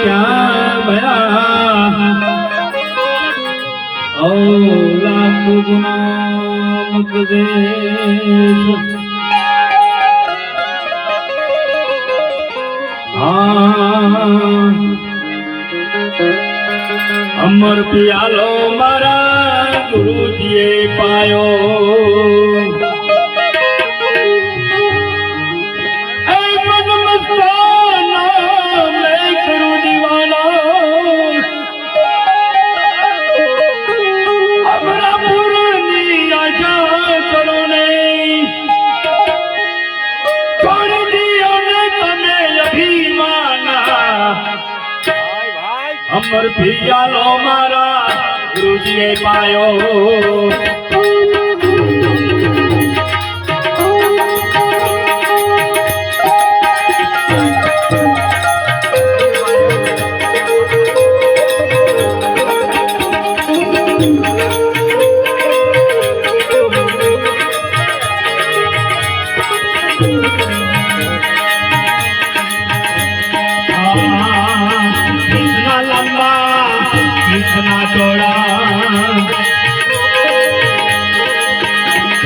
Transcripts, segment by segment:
ક્યાં ભયા ઓ લાખ ગુના મુકદેશ અમર પિયાલો મારા ગુરુજીએ પાયો અમર પિયાલો મારા ગુરુજીએ પાયો कितना छोड़ा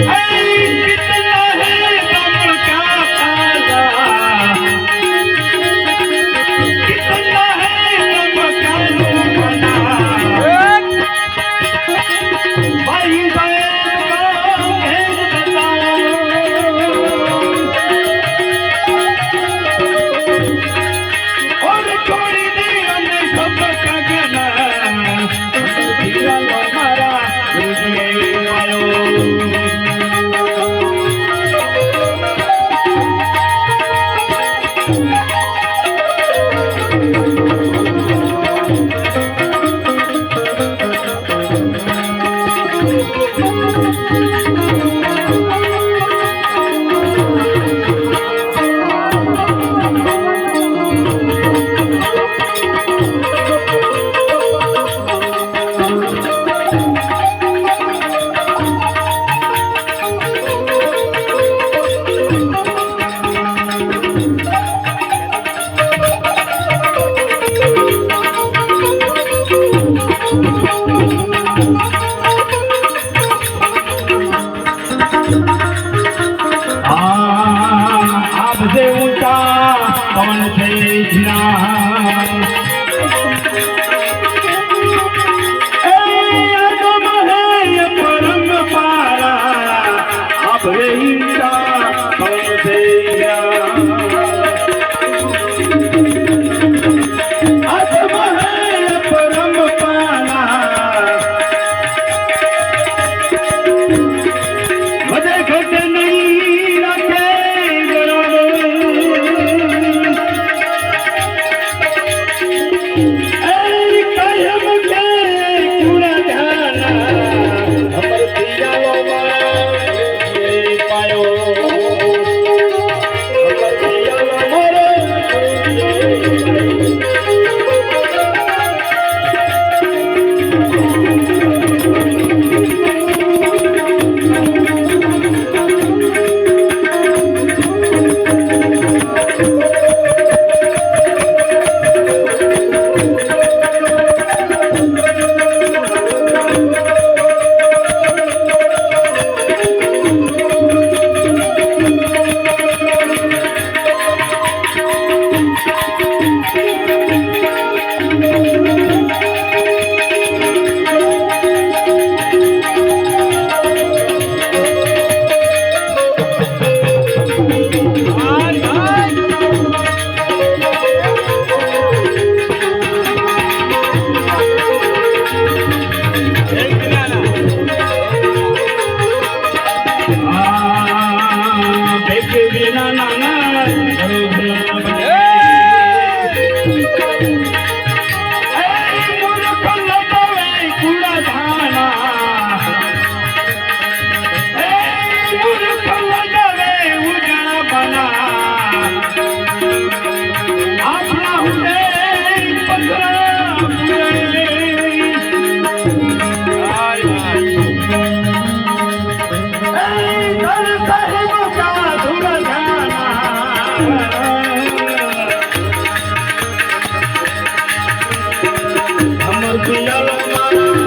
कितना है गम का फायदा कितना है गम का नुकसान भाई बहन का भेद बताओ और छोड़ी दी हमने सब कगना आपसे ऊंचा पवन से परम पारा आप ऊंचा पवन से परम पारा मजे घट नहीं रखे પિયલ મારા